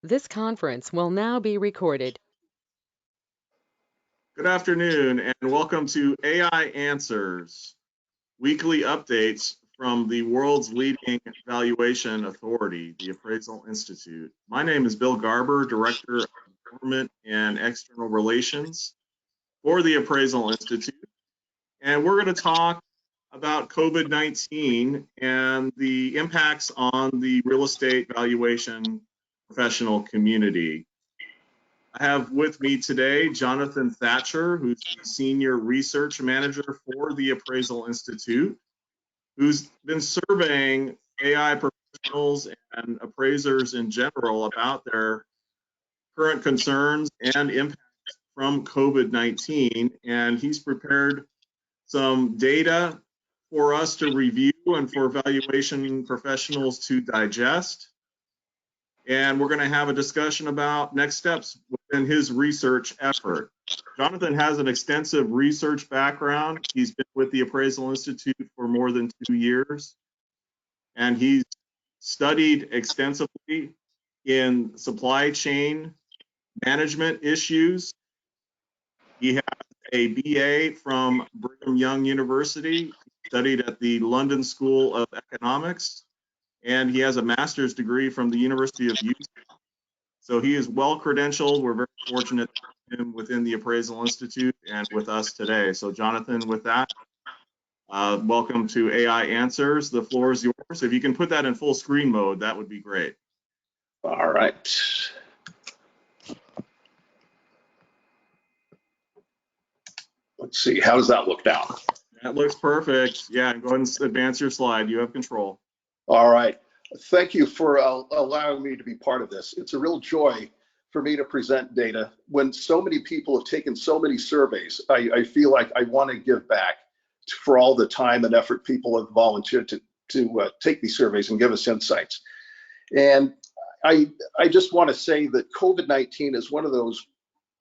This conference will now be recorded. Good afternoon and welcome to AI Answers, weekly updates from the world's leading valuation authority, the Appraisal Institute. My name is Bill Garber, Director of Government and External Relations for the Appraisal Institute. And we're going to talk about COVID-19 and the impacts on the real estate valuation professional community. I have with me today Jonathan Thatcher, who's the Senior Research Manager for the Appraisal Institute, who's been surveying AI professionals and appraisers in general about their current concerns and impacts from COVID-19. And he's prepared some data for us to review and for valuation professionals to digest. And we're going to have a discussion about next steps within his research effort. Jonathan has an extensive research background. He's been with the Appraisal Institute for more than 2 years, and he's studied extensively in supply chain management issues. He has a BA from Brigham Young University, studied at the London School of Economics, and he has a master's degree from the University of Utah. So he is well credentialed. We're very fortunate to have him within the Appraisal Institute and with us today. So Jonathan, with that, welcome to AI Answers. The floor is yours. If you can put that in full screen mode, that would be great. All right. Let's see, how does that look now? That looks perfect. Yeah, go ahead and advance your slide. You have control. All right. Thank you for allowing me to be part of this. It's a real joy for me to present data. When so many people have taken so many surveys, I feel like I want to give back for all the time and effort people have volunteered to take these surveys and give us insights. And I just want to say that COVID-19 is one of those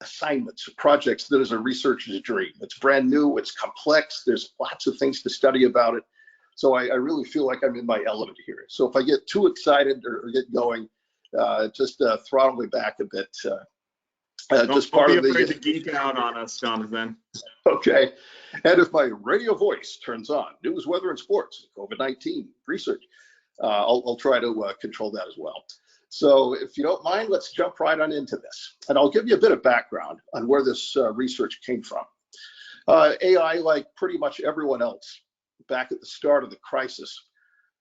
assignments, projects that is a researcher's dream. It's brand new, it's complex, there's lots of things to study about it. So I really feel like I'm in my element here. So if I get too excited or get going, just throttle me back a bit. Don't be afraid to geek out on us, Jonathan. Okay. And if my radio voice turns on, news, weather, and sports, COVID-19 research, I'll try to control that as well. So if you don't mind, let's jump right on into this. And I'll give you a bit of background on where this research came from. AI, like pretty much everyone else, back at the start of the crisis,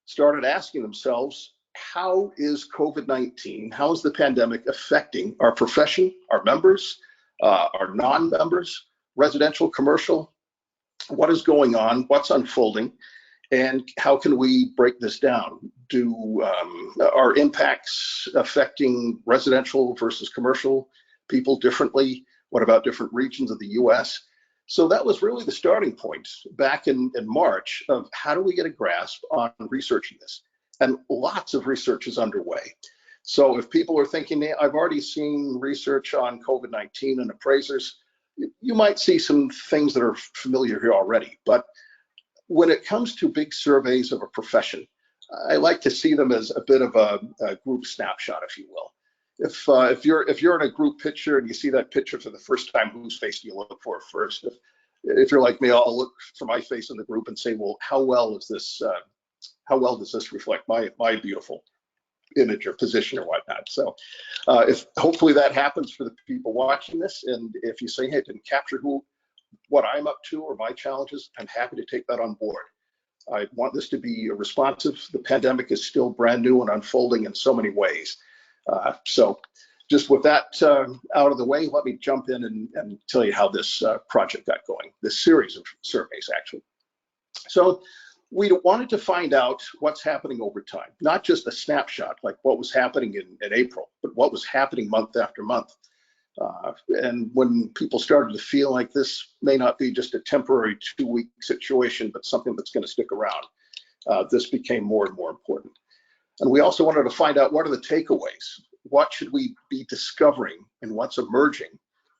started asking themselves, how is COVID-19, how is the pandemic affecting our profession, our members, our non-members, residential, commercial? What is going on? What's unfolding? And how can we break this down? Are impacts affecting residential versus commercial people differently? What about different regions of the US? So that was really the starting point back in March of how do we get a grasp on researching this? And lots of research is underway. So if people are thinking, hey, I've already seen research on COVID-19 and appraisers, you might see some things that are familiar here already. But when it comes to big surveys of a profession, I like to see them as a bit of a group snapshot, if you will. If you're in a group picture and you see that picture for the first time, whose face do you look for first? If you're like me, I'll look for my face in the group and say, well, how well does this reflect my beautiful image or position or whatnot? So if hopefully that happens for the people watching this, and if you say, hey, it didn't capture what I'm up to or my challenges, I'm happy to take that on board. I want this to be responsive. The pandemic is still brand new and unfolding in so many ways. So just with that out of the way, let me jump in and tell you how this project got going, this series of surveys actually. So we wanted to find out what's happening over time, not just a snapshot like what was happening in April, but what was happening month after month. And when people started to feel like this may not be just a temporary 2-week situation, but something that's going to stick around, this became more and more important. And we also wanted to find out what are the takeaways? What should we be discovering and what's emerging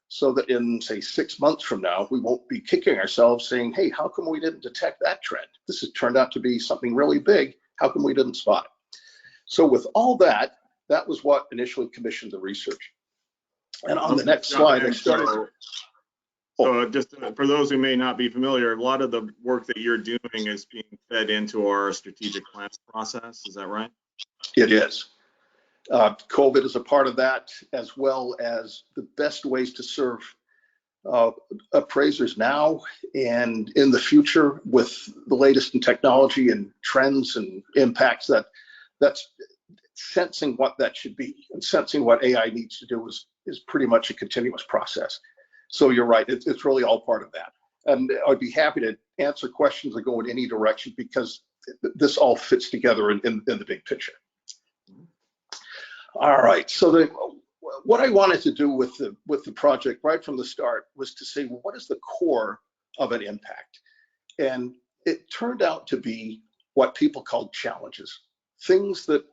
so that in, say, 6 months from now, we won't be kicking ourselves saying, hey, how come we didn't detect that trend? This has turned out to be something really big. How come we didn't spot it? So with all that, That was what initially commissioned the research. And on the next slide, I started. So just for those who may not be familiar, a lot of the work that you're doing is being fed into our strategic planning process. Is that right? It is. COVID is a part of that, as well as the best ways to serve appraisers now and in the future with the latest in technology and trends and impacts. That's sensing what that should be, and sensing what AI needs to do is pretty much a continuous process. So you're right, it's really all part of that. And I'd be happy to answer questions that go in any direction, because this all fits together in the big picture. All right, so what I wanted to do with the project right from the start was to say, well, what is the core of an impact? And it turned out to be what people call challenges, things that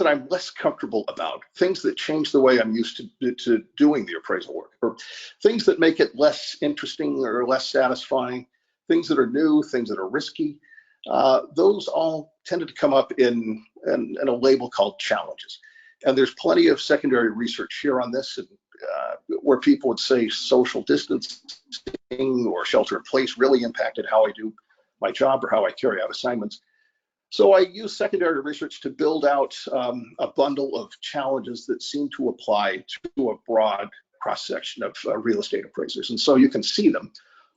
I'm less comfortable about, things that change the way I'm used to doing the appraisal work, or things that make it less interesting or less satisfying, things that are new, things that are risky. Those all tended to come up in a label called challenges. And there's plenty of secondary research here on this, where people would say social distancing or shelter in place really impacted how I do my job or how I carry out assignments. So I use secondary research to build out a bundle of challenges that seem to apply to a broad cross-section of real estate appraisers. And so you can see them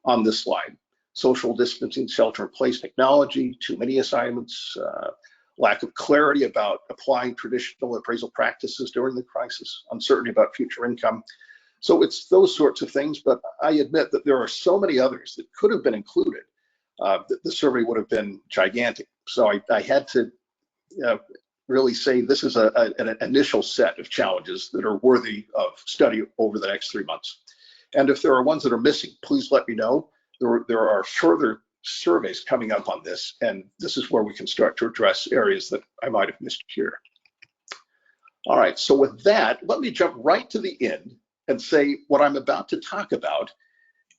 on this slide: social distancing, shelter in place technology, too many assignments, lack of clarity about applying traditional appraisal practices during the crisis, uncertainty about future income. So it's those sorts of things, but I admit that there are so many others that could have been included that the survey would have been gigantic. So I had to really say this is an initial set of challenges that are worthy of study over the next 3 months. And if there are ones that are missing, please let me know. There are further surveys coming up on this, and this is where we can start to address areas that I might have missed here. All right, so with that, let me jump right to the end and say what I'm about to talk about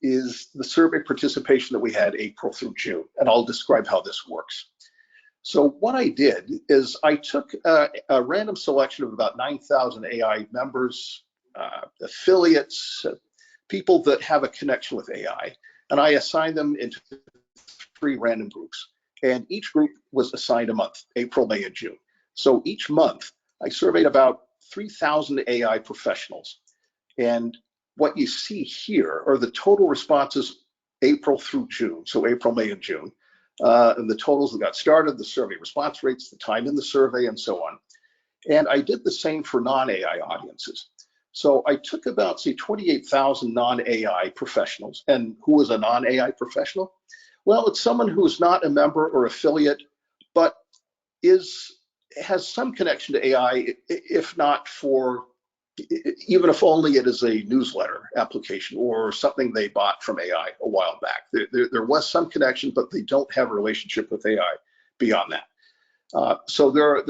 is the survey participation that we had April through June, and I'll describe how this works. So what I did is I took a random selection of about 9,000 AI members, affiliates, people that have a connection with AI, and I assigned them into 3 random groups. And each group was assigned a month: April, May, and June. So each month I surveyed about 3,000 AI professionals. And what you see here are the total responses April through June, so April, May, and June. And the totals that got started, the survey response rates, the time in the survey, and so on. And I did the same for non-AI audiences. So I took about, say, 28,000 non-AI professionals. And who is a non-AI professional? Well, it's someone who is not a member or affiliate, but has some connection to AI, if not for, even if only it is a newsletter application or something they bought from AI a while back. There was some connection, but they don't have a relationship with AI beyond that. So there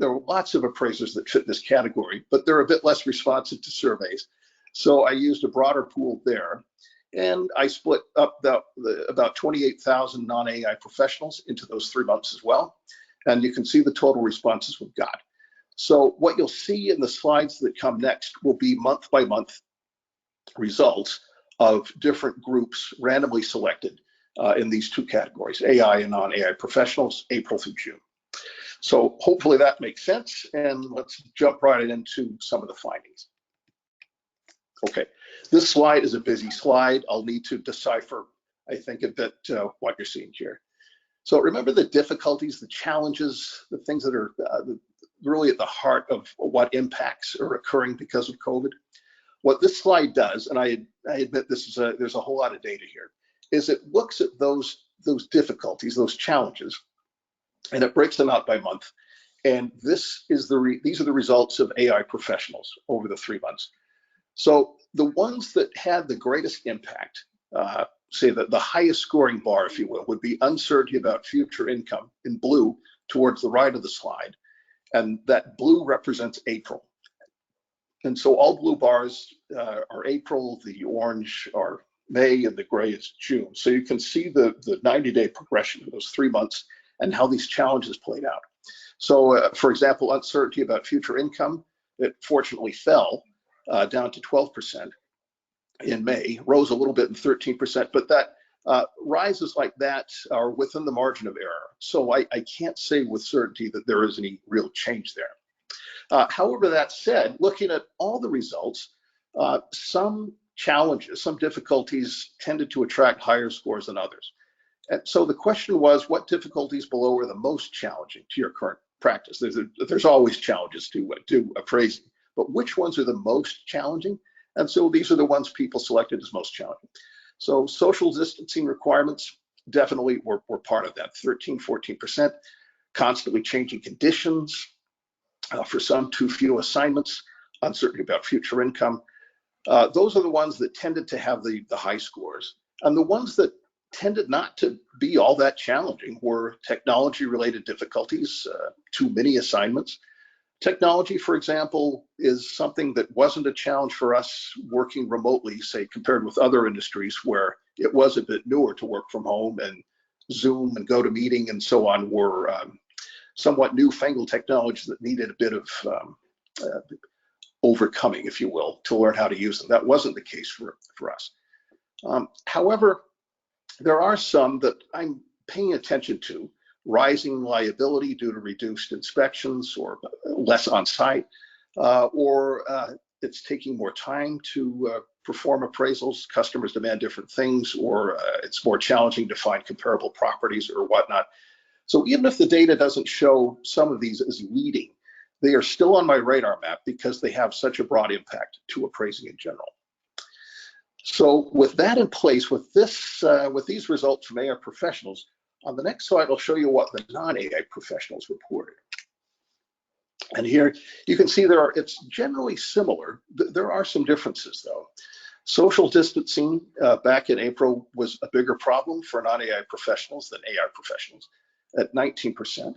are lots of appraisers that fit this category, but they're a bit less responsive to surveys. So I used a broader pool there, and I split up about 28,000 non-AI professionals into those 3 months as well. And you can see the total responses we've got. So what you'll see in the slides that come next will be month by month results of different groups randomly selected in these 2 categories, AI and non-AI professionals, April through June. So hopefully that makes sense, and let's jump right into some of the findings. Okay, this slide is a busy slide. I'll need to decipher, I think, a bit what you're seeing here. So remember the difficulties, the challenges, the things that are really at the heart of what impacts are occurring because of COVID. What this slide does, and I admit there's a whole lot of data here, is it looks at those difficulties, those challenges, and it breaks them out by month. And these are the results of AI professionals over the 3 months. So the ones that had the greatest impact, say that the highest scoring bar, if you will, would be uncertainty about future income in blue towards the right of the slide. And that blue represents April. And so all blue bars are April, the orange are May, and the gray is June. So you can see the 90-day progression of those 3 months and how these challenges played out. So, for example, uncertainty about future income, it fortunately fell down to 12% in May, rose a little bit in 13%, but that rises like that are within the margin of error. So I can't say with certainty that there is any real change there. However, that said, looking at all the results, some challenges, some difficulties tended to attract higher scores than others. And so the question was, what difficulties below are the most challenging to your current practice? There's always challenges to appraising, but which ones are the most challenging? And so these are the ones people selected as most challenging. So social distancing requirements definitely were part of that, 13-14%. Constantly changing conditions, for some too few assignments, uncertainty about future income. Those are the ones that tended to have the high scores. And the ones that tended not to be all that challenging were technology-related difficulties, too many assignments. Technology, for example, is something that wasn't a challenge for us working remotely, say, compared with other industries where it was a bit newer to work from home, and Zoom and GoToMeeting and so on were somewhat newfangled technologies that needed a bit of overcoming, if you will, to learn how to use them. That wasn't the case for us. However, there are some that I'm paying attention to: rising liability due to reduced inspections or less on site, or it's taking more time to perform appraisals, customers demand different things, or it's more challenging to find comparable properties or whatnot. So even if the data doesn't show some of these as leading, they are still on my radar map because they have such a broad impact to appraising in general. So with that in place, with these results from AI Professionals, on the next slide, I'll show you what the non-AI professionals reported. And here you can see it's generally similar. There are some differences though. Social distancing back in April was a bigger problem for non-AI professionals than AI professionals at 19%.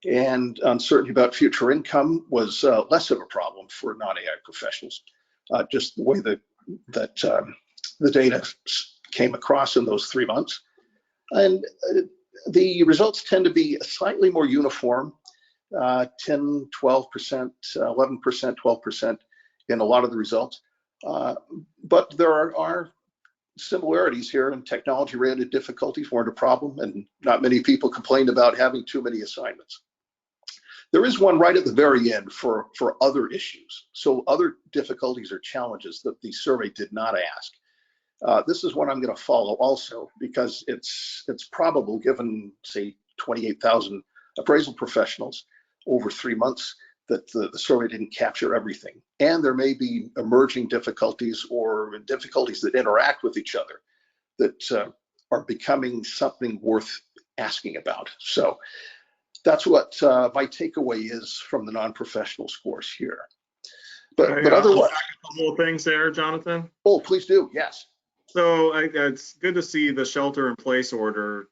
And uncertainty about future income was less of a problem for non-AI professionals, just the way that the data came across in those 3 months. And the results tend to be slightly more uniform, 10, 12%, 11%, 12% in a lot of the results. But there are similarities here, and technology-related difficulties weren't a problem, and not many people complained about having too many assignments. There is one right at the very end for other issues. So other difficulties or challenges that the survey did not ask. This is one I'm going to follow also because it's probable, given say 28,000 appraisal professionals over 3 months, that the survey didn't capture everything. And there may be emerging difficulties or difficulties that interact with each other that are becoming something worth asking about. So that's what my takeaway is from the non-professional scores here. But otherwise, a couple of things there, Jonathan. Oh, please do. Yes. So it's good to see the shelter-in-place order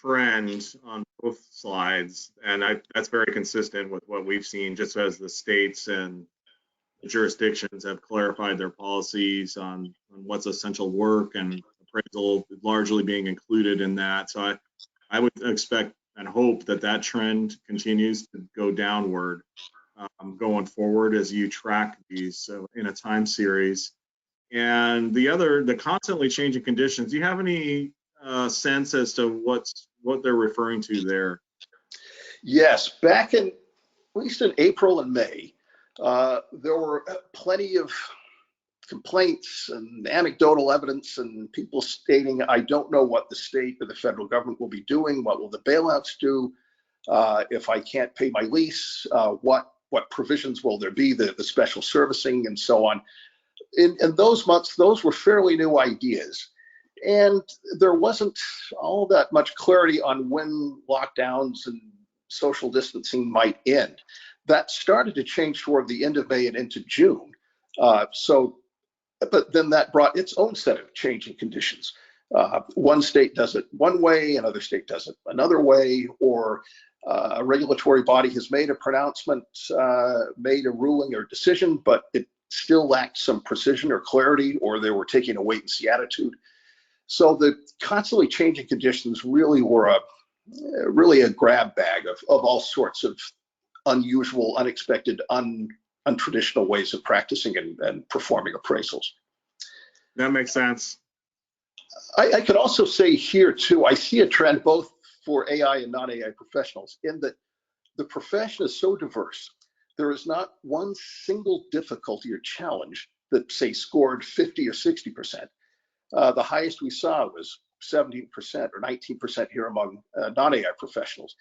trend on both slides, and that's very consistent with what we've seen, just as the states and the jurisdictions have clarified their policies on what's essential work, and appraisal largely being included in that. So I would expect and hope that trend continues to go downward going forward as you track these in a time series. And the constantly changing conditions, do you have any sense as to what they're referring to there? Yes, back at least in April and May, there were plenty of complaints and anecdotal evidence and people stating, I don't know what the state or the federal government will be doing. What will the bailouts do? If I can't pay my lease, what provisions will there be, the special servicing and so on. In those months, those were fairly new ideas. And there wasn't all that much clarity on when lockdowns and social distancing might end. That started to change toward the end of May and into June. But then that brought its own set of changing conditions. One state does it one way, another state does it another way, or a regulatory body has made a pronouncement, made a ruling or decision, but it still lacked some precision or clarity, or they were taking a wait and see attitude. So the constantly changing conditions really were really a grab bag of all sorts of unusual, unexpected, untraditional ways of practicing and performing appraisals. That makes sense. I could also say here too, I see a trend both for AI and non-AI professionals in that the profession is so diverse. There is not one single difficulty or challenge that, say, scored 50 or 60%. The highest we saw was 17% or 19% here among non-AI professionals.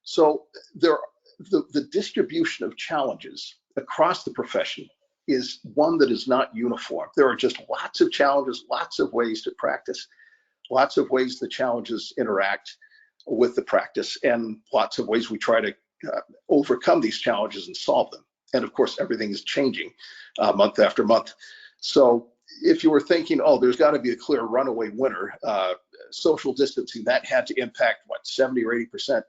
So the distribution of challenges across the profession is one that is not uniform. There are just lots of challenges, lots of ways to practice, lots of ways the challenges interact with the practice, and lots of ways we try to overcome these challenges and solve them. And of course, everything is changing month after month. So if you were thinking, oh, there's got to be a clear runaway winner, social distancing, that had to impact, what, 70 or 80%?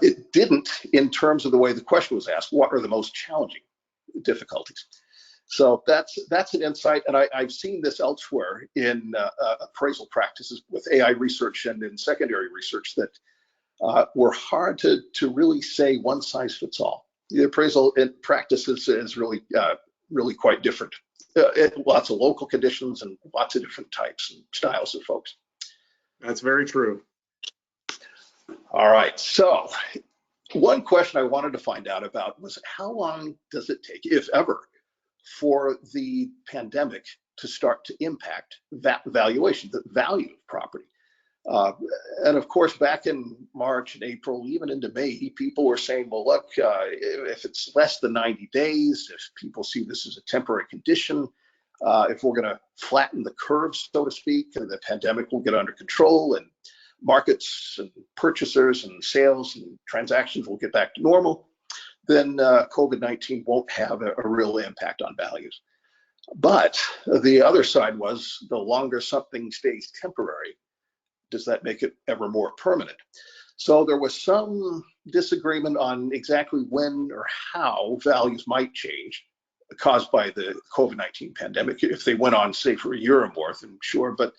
It didn't in terms of the way the question was asked. What are the most challenging difficulties? So that's an insight, and I've seen this elsewhere in appraisal practices with AI research and in secondary research that were hard to really say one size fits all. The appraisal in practice is really quite different. Lots of local conditions and lots of different types and styles of folks. That's very true. All right, so one question I wanted to find out about was how long does it take, if ever, for the pandemic to start to impact that valuation, the value of property? And of course, back in March and April, even into May, people were saying, well, look, if it's less than 90 days, if people see this as a temporary condition, if we're going to flatten the curve, so to speak, and the pandemic will get under control and markets and purchasers and sales and transactions will get back to normal, then COVID-19 won't have a real impact on values. But the other side was the longer something stays temporary, does that make it ever more permanent? So there was some disagreement on exactly when or how values might change caused by the COVID-19 pandemic. If they went on, say, for a year or more, then sure. But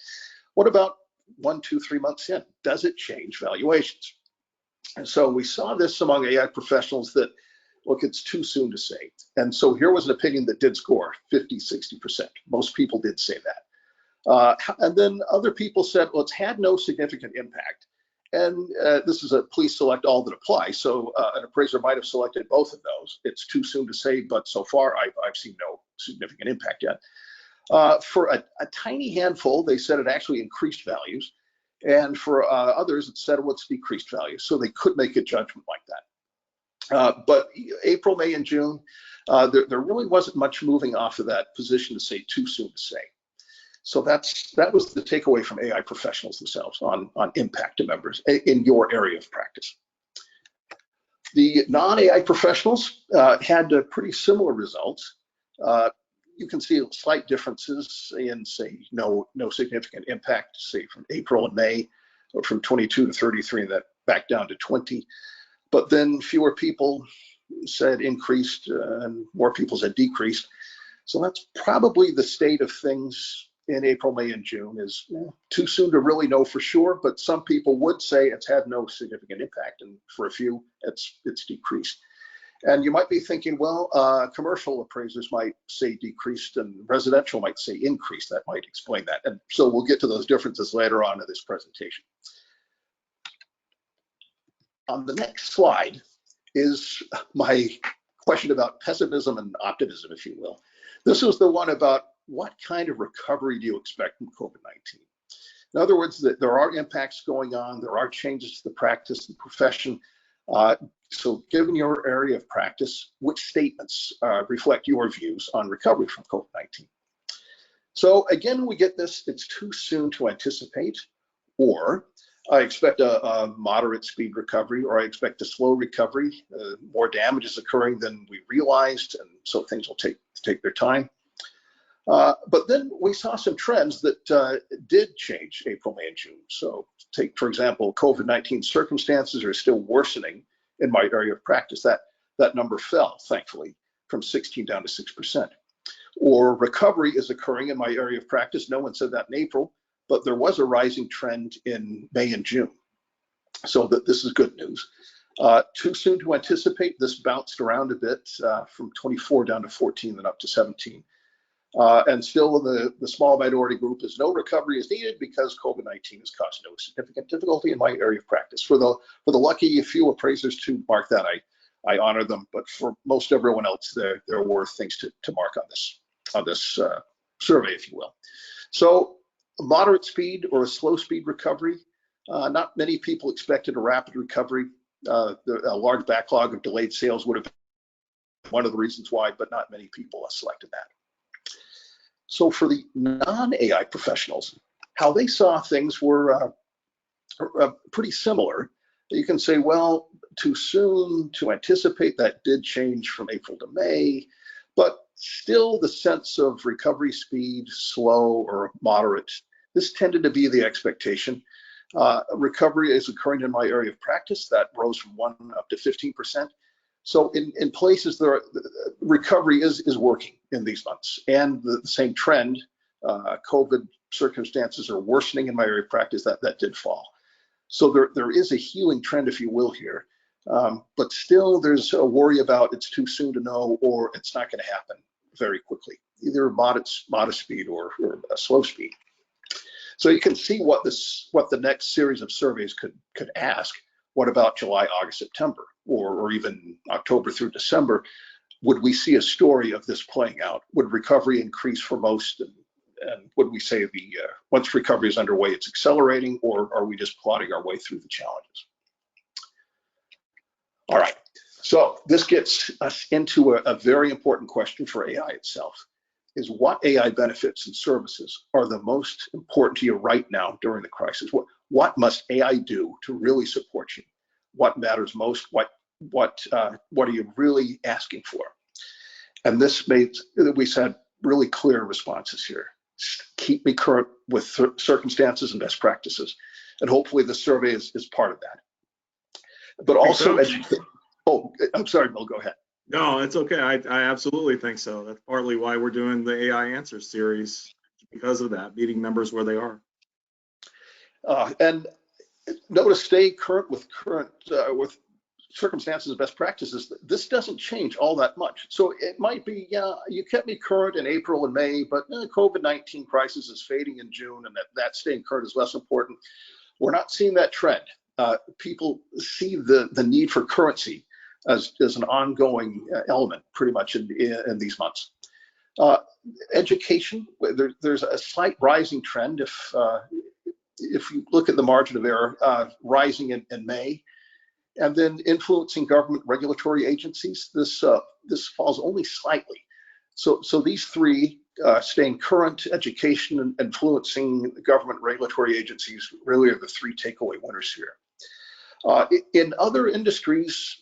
what about 1, 2, 3 months in? Does it change valuations? And so we saw this among AI professionals that, look, it's too soon to say. And so here was an opinion that did score 50, 60%. Most people did say that. And then other people said, well, it's had no significant impact. And this is a please select all that apply. So an appraiser might have selected both of those. It's too soon to say, but so far I've seen no significant impact yet. For a tiny handful, they said it actually increased values. And for others, it said, well, it's decreased values. So they could make a judgment like that. But April, May, and June, there really wasn't much moving off of that position to say too soon to say. So that was the takeaway from AI professionals themselves on impact to members in your area of practice. The non-AI professionals had pretty similar results. You can see slight differences in, say, no significant impact, say, from April and May, or from 22 to 33, and that back down to 20. But then fewer people said increased and more people said decreased. So that's probably the state of things in April, May, and June. Is too soon to really know for sure, but some people would say it's had no significant impact, and for a few, it's decreased. And you might be thinking, well, commercial appraisers might say decreased and residential might say increased. That might explain that. And so we'll get to those differences later on in this presentation. On the next slide is my question about pessimism and optimism, if you will. This was the one about what kind of recovery do you expect from COVID-19? In other words, that there are impacts going on, there are changes to the practice and profession. So given your area of practice, which statements reflect your views on recovery from COVID-19? So again, we get this, it's too soon to anticipate, or I expect a moderate speed recovery, or I expect a slow recovery. More damage is occurring than we realized, and so things will take their time. But then we saw some trends that did change April, May, and June. So take, for example, COVID-19 circumstances are still worsening in my area of practice. That number fell, thankfully, from 16 down to 6%. Or recovery is occurring in my area of practice. No one said that in April, but there was a rising trend in May and June. So this is good news. Too soon to anticipate. This bounced around a bit from 24 down to 14 and up to 17. And still the small minority group is no recovery is needed because COVID-19 has caused no significant difficulty in my area of practice. For the lucky few appraisers to mark that, I honor them, but for most everyone else, there were things to mark on this survey, if you will. So a moderate speed or a slow speed recovery. Not many people expected a rapid recovery. A large backlog of delayed sales would have been one of the reasons why, but not many people selected that. So for the non-AI professionals, how they saw things were pretty similar. You can say, well, too soon to anticipate. That did change from April to May, but still the sense of recovery speed, slow or moderate, this tended to be the expectation. Recovery is occurring in my area of practice. That rose from 1 up to 15%. So in places there, recovery is working in these months, and the same trend, COVID circumstances are worsening in my area of practice. That did fall. So there is a healing trend, if you will, here, but still there's a worry about it's too soon to know, or it's not going to happen very quickly, either modest speed or a slow speed. So you can see what the next series of surveys could ask. What about July, August, September, or even October through December? Would we see a story of this playing out? Would recovery increase for most? And would we say once recovery is underway, it's accelerating, or are we just plodding our way through the challenges? All right, so this gets us into a very important question for AI itself, is what AI benefits and services are the most important to you right now during the crisis? What must AI do to really support you? What matters most? What are you really asking for? And this we said really clear responses here. Keep me current with circumstances and best practices. And hopefully the survey is part of that. But also educate. Oh, I'm sorry, Bill, go ahead. No, it's okay. I absolutely think so. That's partly why we're doing the AI Answers series, because of that, meeting members where they are. And notice, stay current with circumstances and best practices. This doesn't change all that much. So it might be, yeah, you kept me current in April and May, but the COVID-19 crisis is fading in June, and that staying current is less important. We're not seeing that trend. People see the need for currency as an ongoing element pretty much in these months. Education, there's a slight rising trend if you look at the margin of error, rising in May. And then influencing government regulatory agencies, this falls only slightly. So these three, staying current, education, and influencing government regulatory agencies, really are the three takeaway winners here. In other industries,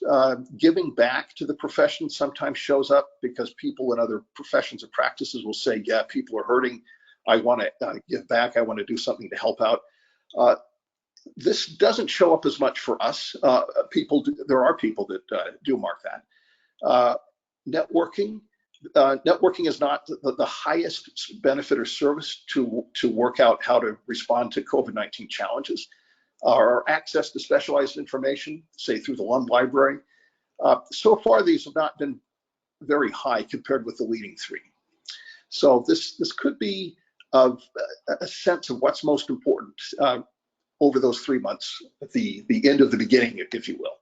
giving back to the profession sometimes shows up, because people in other professions or practices will say, yeah, people are hurting. I want to give back. I want to do something to help out. This doesn't show up as much for us. There are people that do mark that. Networking is not the highest benefit or service to work out how to respond to COVID-19 challenges. Our access to specialized information, say through the Lund Library. So far, these have not been very high compared with the leading three. So this could be a sense of what's most important over those 3 months, at the end of the beginning, if you will.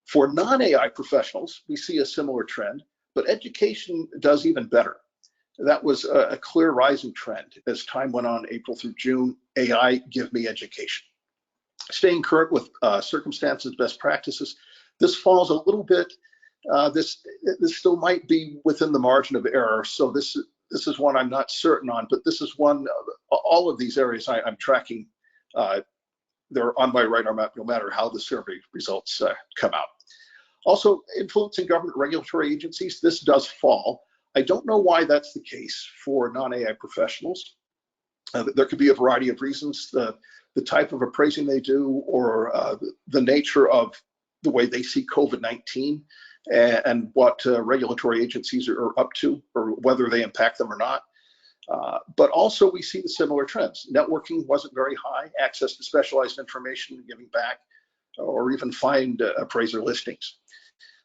For non-AI professionals, we see a similar trend, but education does even better. That was a clear rising trend as time went on, April through June. AI, give me education. Staying current with circumstances, best practices. This falls a little bit. This still might be within the margin of error. So this is one I'm not certain on, but this is one. All of these areas I'm tracking. They're on my radar map, no matter how the survey results come out. Also, influencing government regulatory agencies. This does fall. I don't know why that's the case for non-AI professionals. There could be a variety of reasons, the type of appraising they do, or the nature of the way they see COVID-19 and what regulatory agencies are up to, or whether they impact them or not. But also we see the similar trends. Networking wasn't very high, access to specialized information, giving back, or even find appraiser listings.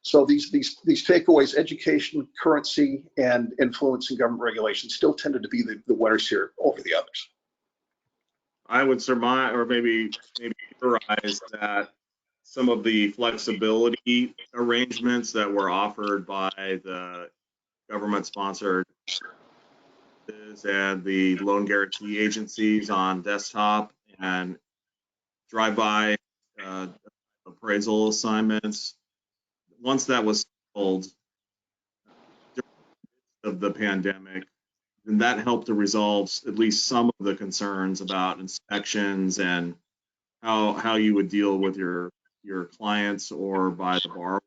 So these takeaways, education, currency, and influence in government regulation still tended to be the winners here over the others. I would surmise, or maybe theorize, that some of the flexibility arrangements that were offered by the government-sponsored and the loan guarantee agencies on desktop and drive-by appraisal assignments, once that was sold of the pandemic, then that helped to resolve at least some of the concerns about inspections and how you would deal with your clients or by the borrowers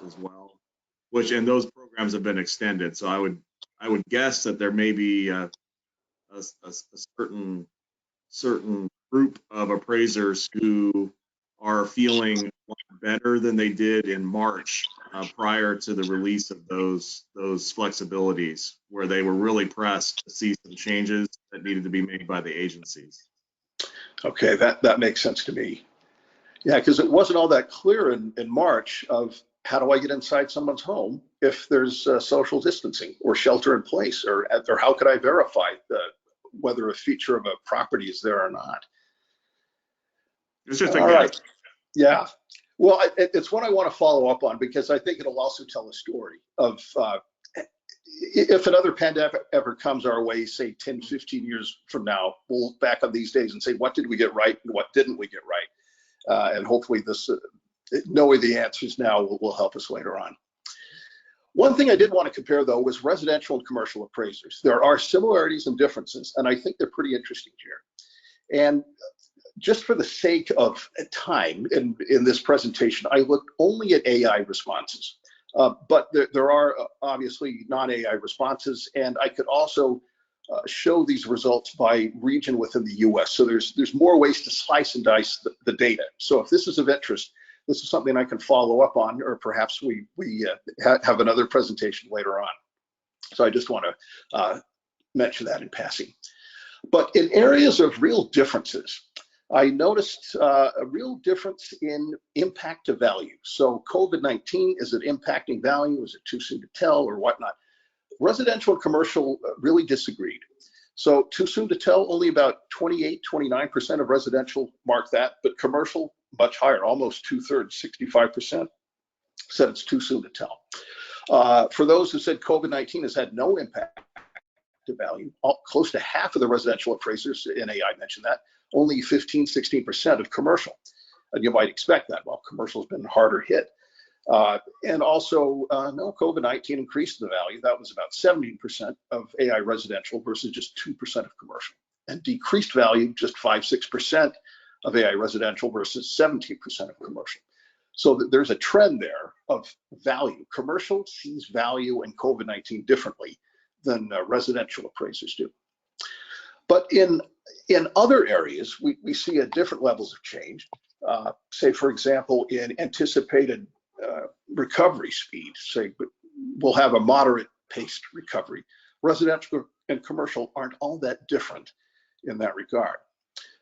as well. And those programs have been extended. So I would guess that there may be a certain group of appraisers who are feeling a lot better than they did in March prior to the release of those flexibilities, where they were really pressed to see some changes that needed to be made by the agencies. Okay, that makes sense to me. Yeah, because it wasn't all that clear in March of how do I get inside someone's home if there's social distancing or shelter in place, or how could I verify whether a feature of a property is there or not. It's just all right. Yeah. Well, it's one I want to follow up on, because I think it'll also tell a story of if another pandemic ever comes our way, say 10, 15 years from now, we'll look back on these days and say, what did we get right and what didn't we get right? And hopefully this, knowing the answers now will help us later on. One thing I did want to compare, though, was residential and commercial appraisers. There are similarities and differences, and I think they're pretty interesting here. And just for the sake of time in this presentation, I looked only at AI responses. But there are obviously non-AI responses, and I could also show these results by region within the US. So there's more ways to slice and dice the data. So if this is of interest, this is something I can follow up on, or perhaps we have another presentation later on. So I just want to mention that in passing. But in areas of real differences, I noticed a real difference in impact to value. So COVID-19, is it impacting value? Is it too soon to tell, or whatnot? Residential and commercial really disagreed. So too soon to tell, only about 28, 29% of residential marked that, but commercial much higher, almost 2/3, 65% said it's too soon to tell. For those who said COVID-19 has had no impact to value, close to half of the residential appraisers in AI mentioned that, only 15, 16% of commercial. And you might expect that. Well, commercial's been harder hit. And also, no, COVID-19 increased the value. That was about 17% of AI residential versus just 2% of commercial. And decreased value, just 5, 6% of AI residential versus 17% of commercial. So there's a trend there of value. Commercial sees value in COVID-19 differently than residential appraisers do. But in other areas, we see at different levels of change. Say, for example, in anticipated recovery speed, say we'll have a moderate paced recovery. Residential and commercial aren't all that different in that regard.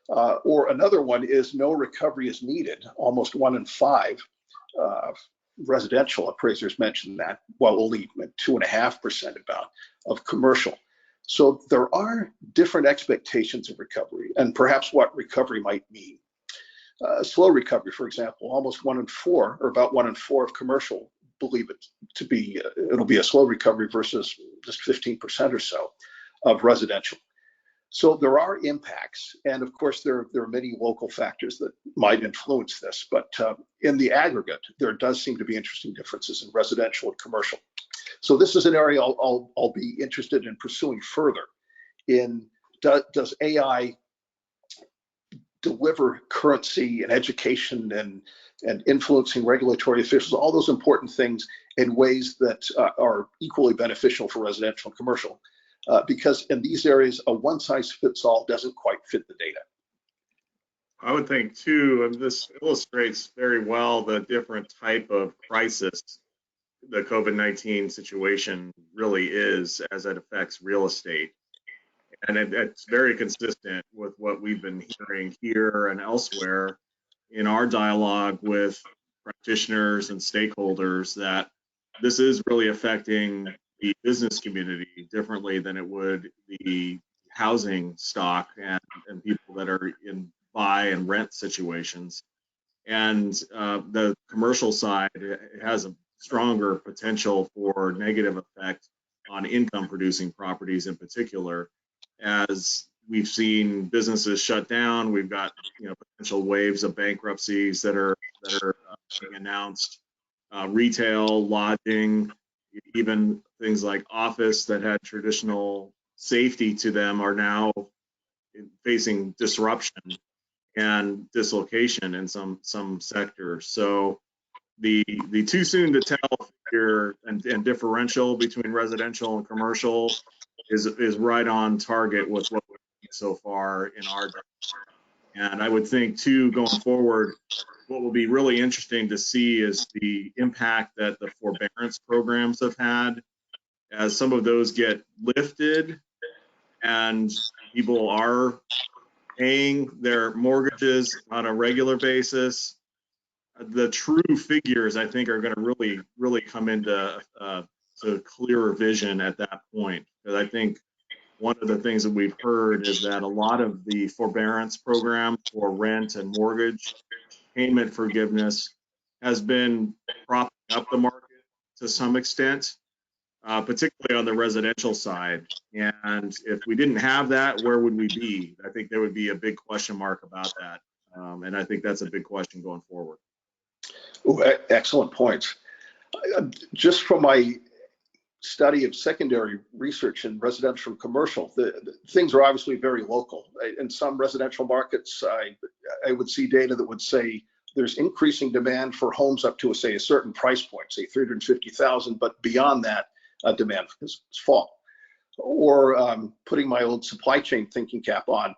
Or another one is no recovery is needed. Almost 1 in 5 residential appraisers mentioned that, while only 2.5% about of commercial. So there are different expectations of recovery and perhaps what recovery might mean. Slow recovery, for example, almost 1 in 4, or about 1 in 4 of commercial believe it to be, it'll be a slow recovery versus just 15% or so of residential. So there are impacts, and of course there are many local factors that might influence this, but in the aggregate, there does seem to be interesting differences in residential and commercial. So this is an area I'll be interested in pursuing further. Does AI deliver currency and education and influencing regulatory officials, all those important things in ways that are equally beneficial for residential and commercial? Because in these areas, a one-size-fits-all doesn't quite fit the data. I would think too, and this illustrates very well the different type of crisis the COVID-19 situation really is as it affects real estate. And it's very consistent with what we've been hearing here and elsewhere in our dialogue with practitioners and stakeholders, that this is really affecting the business community differently than it would the housing stock and people that are in buy and rent situations. And the commercial side has a stronger potential for negative effect on income producing properties in particular, as we've seen businesses shut down. We've got potential waves of bankruptcies that are being announced. Retail, lodging, even things like office that had traditional safety to them are now facing disruption and dislocation in some sectors. So the too soon to tell figure and differential between residential and commercial is right on target with what we've seen so far in our data. And I would think too, going forward, what will be really interesting to see is the impact that the forbearance programs have had, as some of those get lifted and people are paying their mortgages on a regular basis. The true figures, I think, are going to really come into to clearer vision at that point. Because I think one of the things that we've heard is that a lot of the forbearance program for rent and mortgage payment forgiveness has been propping up the market to some extent, particularly on the residential side. And if we didn't have that, where would we be? I think there would be a big question mark about that. And I think that's a big question going forward. Ooh, excellent points. Just from my study of secondary research in residential and commercial, the things are obviously very local. In some residential markets, I would see data that would say there's increasing demand for homes up to, say, a certain price point, say 350,000, but beyond that, demand has fallen. Or putting my old supply chain thinking cap on,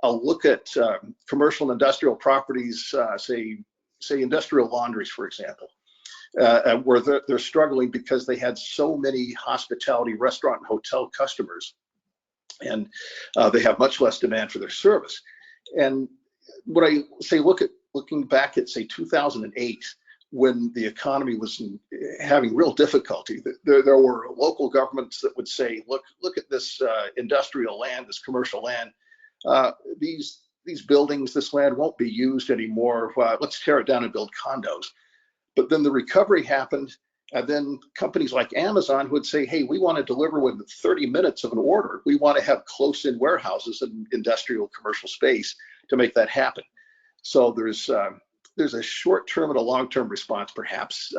I'll look at commercial and industrial properties, say industrial laundries, for example, where they're struggling because they had so many hospitality, restaurant, and hotel customers, and they have much less demand for their service. And what I say, looking back at, say, 2008, when the economy was having real difficulty, there were local governments that would say, look at this industrial land, this commercial land. These buildings, this land won't be used anymore. Let's tear it down and build condos. But then the recovery happened, and then companies like Amazon would say, hey, we want to deliver within 30 minutes of an order. We want to have close-in warehouses and industrial commercial space to make that happen. So there's a short-term and a long-term response, perhaps,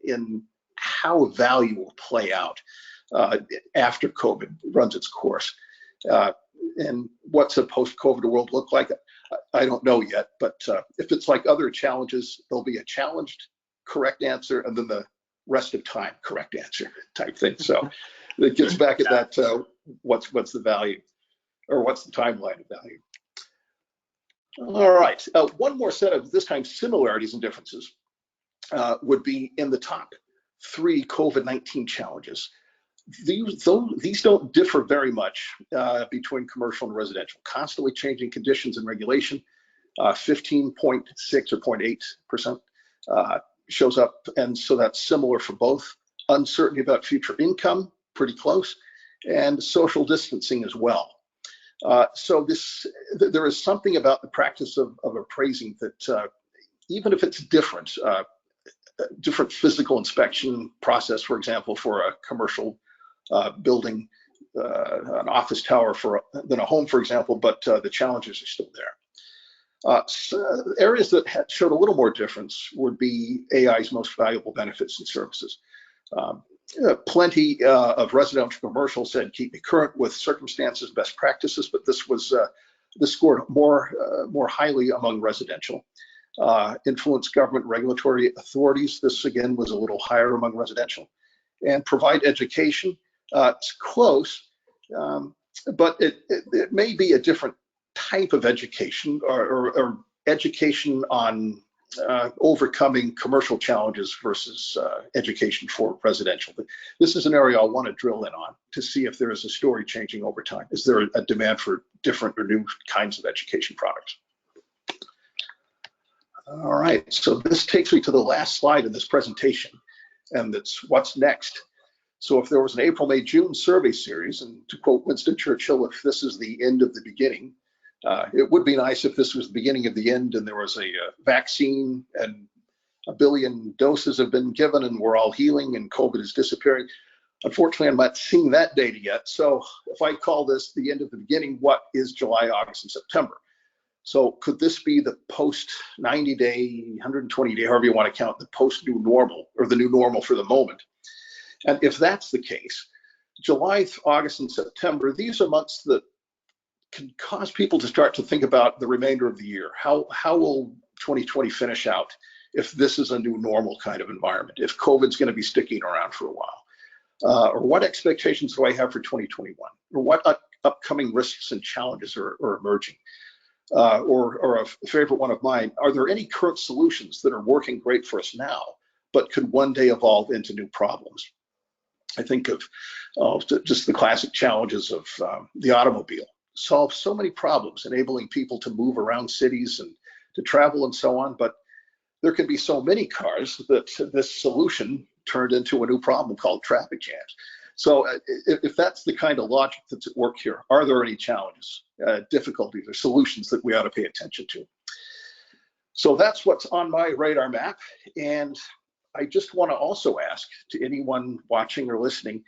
in how value will play out after COVID runs its course. And what's a post-COVID world look like? I don't know yet, but if it's like other challenges, there'll be a challenged correct answer and then the rest of time correct answer type thing. So it gets back at that, what's the value, or what's the timeline of value? All right, one more set of this time similarities and differences would be in the top 3 COVID-19 challenges. These don't differ very much between commercial and residential. Constantly changing conditions and regulation, 15.6 or 0.8% shows up, and so that's similar for both. Uncertainty about future income, pretty close, and social distancing as well. So there is something about the practice of appraising that, even if it's different physical inspection process, for example, for a commercial building, an office tower than a home, for example, but the challenges are still there. So areas that showed a little more difference would be AI's most valuable benefits and services. Plenty of residential commercial said keep me current with circumstances, best practices, but this scored more highly among residential. Influence government regulatory authorities. This again was a little higher among residential. And provide education. It's close, but it may be a different type of education, or education on overcoming commercial challenges versus education for residential. But this is an area I want to drill in on to see if there is a story changing over time. Is there a demand for different or new kinds of education products? All right, so this takes me to the last slide in this presentation, and that's what's next. So if there was an April, May, June survey series, and to quote Winston Churchill, if this is the end of the beginning, it would be nice if this was the beginning of the end and there was a vaccine and 1 billion doses have been given and we're all healing and COVID is disappearing. Unfortunately, I'm not seeing that data yet. So if I call this the end of the beginning, what is July, August, and September? So could this be the post 90 day, 120 day, however you want to count, the post new normal or the new normal for the moment? And if that's the case, July, August, and September, these are months that can cause people to start to think about the remainder of the year. How will 2020 finish out if this is a new normal kind of environment, if COVID's going to be sticking around for a while? Or what expectations do I have for 2021? Or what upcoming risks and challenges are emerging? Or a favorite one of mine, are there any current solutions that are working great for us now, but could one day evolve into new problems? I think of just the classic challenges of the automobile. Solve so many problems, enabling people to move around cities and to travel and so on, but there can be so many cars that this solution turned into a new problem called traffic jams. So if that's the kind of logic that's at work here, are there any challenges, difficulties, or solutions that we ought to pay attention to? So that's what's on my radar map. And I just want to also ask to anyone watching or listening,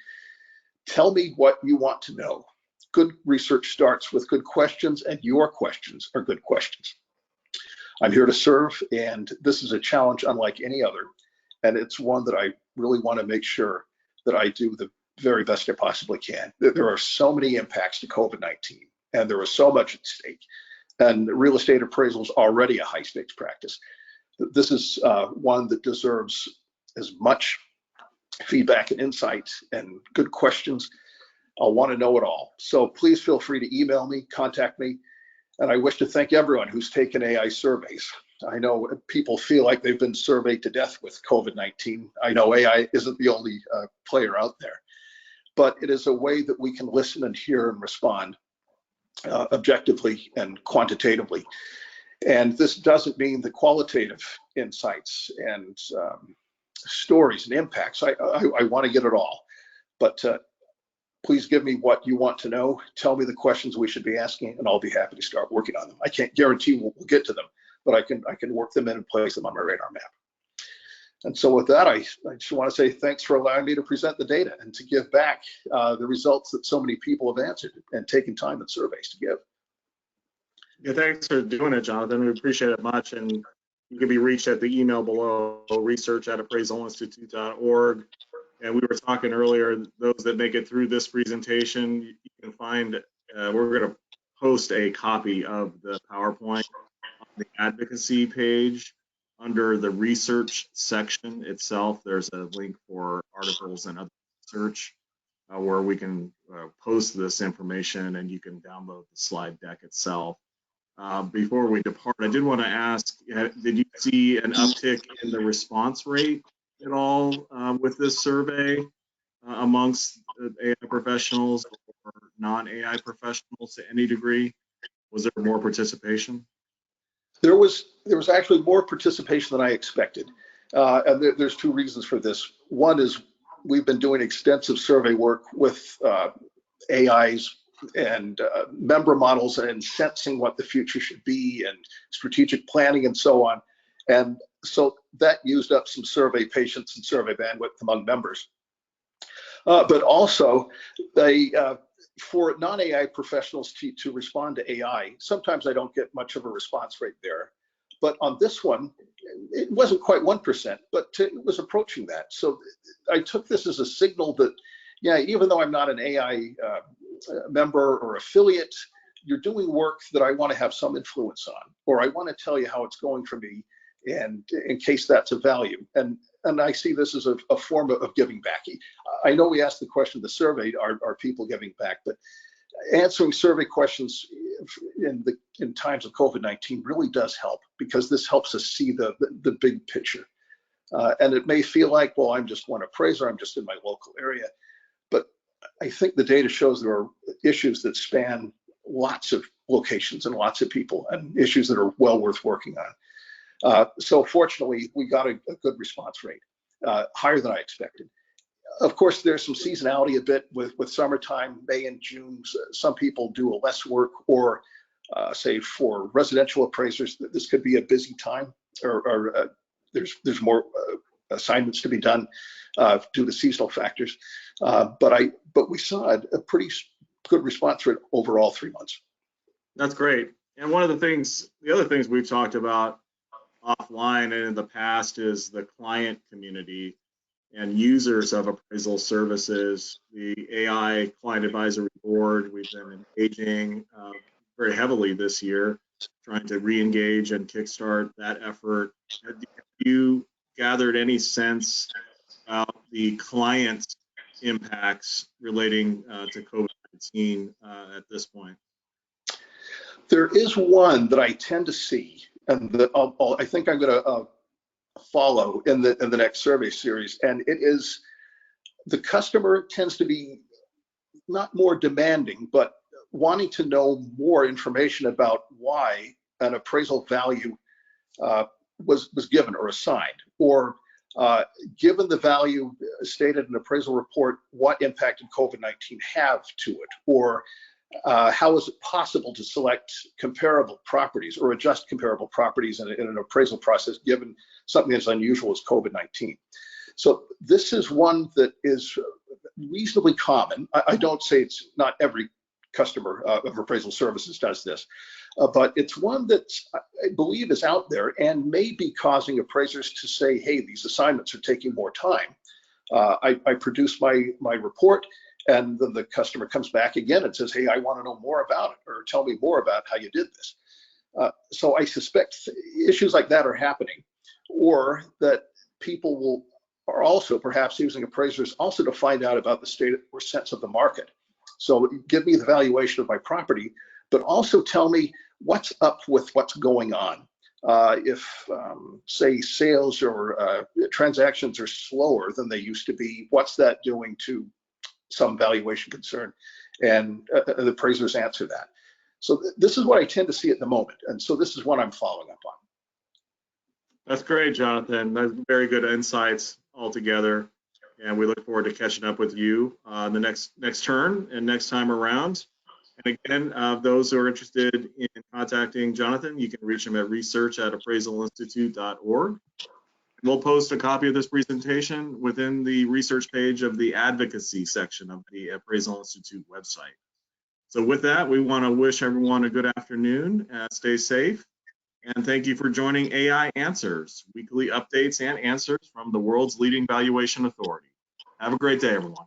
tell me what you want to know. Good research starts with good questions, and your questions are good questions. I'm here to serve, and this is a challenge unlike any other, and it's one that I really want to make sure that I do the very best I possibly can. There are so many impacts to COVID-19, and there is so much at stake, and real estate appraisal is already a high-stakes practice. This is one that deserves as much feedback and insight and good questions. I'll want to know it all. So please feel free to email me, contact me. And I wish to thank everyone who's taken AI surveys. I know people feel like they've been surveyed to death with COVID-19. I know AI isn't the only player out there, but it is a way that we can listen and hear and respond objectively and quantitatively. And this doesn't mean the qualitative insights and stories and impacts. I want to get it all, but please give me what you want to know. Tell me the questions we should be asking, and I'll be happy to start working on them. I can't guarantee we'll get to them, but I can work them in and place them on my radar map. And so with that, I just want to say thanks for allowing me to present the data and to give back the results that so many people have answered and taken time in surveys to give. Yeah, thanks for doing it, Jonathan. We appreciate it much. And you can be reached at the email below, research@appraisalinstitute.org. And we were talking earlier, those that make it through this presentation, you can find, we're going to post a copy of the PowerPoint on the advocacy page under the research section itself. There's a link for articles and other research where we can post this information and you can download the slide deck itself. Before we depart, I did want to ask, did you see an uptick in the response rate at all with this survey amongst AI professionals or non-AI professionals to any degree? Was there more participation? There was actually more participation than I expected. And there's two reasons for this. One is we've been doing extensive survey work with AIs and member models and sensing what the future should be and strategic planning and so on. And so that used up some survey patience and survey bandwidth among members. But also, for non-AI professionals to respond to AI, sometimes I don't get much of a response rate there. But on this one, it wasn't quite 1%, but it was approaching that. So I took this as a signal that, yeah, even though I'm not an AI member or affiliate, you're doing work that I want to have some influence on, or I want to tell you how it's going for me, and in case that's of value. And I see this as a form of giving back. I know we asked the question of the survey, are people giving back? But answering survey questions in times of COVID-19 really does help, because this helps us see the big picture. And it may feel like, well, I'm just one appraiser, I'm just in my local area. But I think the data shows there are issues that span lots of locations and lots of people, and issues that are well worth working on. So fortunately, we got a good response rate, higher than I expected. Of course, there's some seasonality a bit with summertime. May and June, some people do less work, or say for residential appraisers, this could be a busy time, or there's more assignments to be done due to seasonal factors. But we saw a pretty good response rate overall 3 months. That's great. And one of the other things we've talked about offline and in the past is the client community and users of appraisal services. The AI Client Advisory Board, we've been engaging very heavily this year, trying to re-engage and kickstart that effort. Have you gathered any sense about the client's impacts relating to COVID-19 at this point? There is one that I tend to see, and that I think I'm going to follow in the next survey series, and it is the customer tends to be not more demanding, but wanting to know more information about why an appraisal value was given or assigned, or given the value stated in an appraisal report, what impact did COVID-19 have to it, or how is it possible to select comparable properties or adjust comparable properties in an appraisal process given something as unusual as COVID-19. So this is one that is reasonably common. I don't say it's not every customer of appraisal services does this, but it's one that I believe is out there and may be causing appraisers to say, hey, these assignments are taking more time. I produce my report, and then the customer comes back again and says, hey, I want to know more about it, or tell me more about how you did this. So I suspect issues like that are happening, or that people are also perhaps using appraisers also to find out about the state or sense of the market. So give me the valuation of my property, but also tell me what's up with what's going on. If say sales or transactions are slower than they used to be, what's that doing to some valuation concern? And the appraisers answer that. So this is what I tend to see at the moment. And so this is what I'm following up on. That's great, Jonathan. That's very good insights altogether. And we look forward to catching up with you the next turn and next time around. And again, those who are interested in contacting Jonathan, you can reach him at research@appraisalinstitute.org. We'll post a copy of this presentation within the research page of the advocacy section of the Appraisal Institute website. So with that, we want to wish everyone a good afternoon. Stay safe. And thank you for joining AI Answers, weekly updates and answers from the world's leading valuation authority. Have a great day, everyone.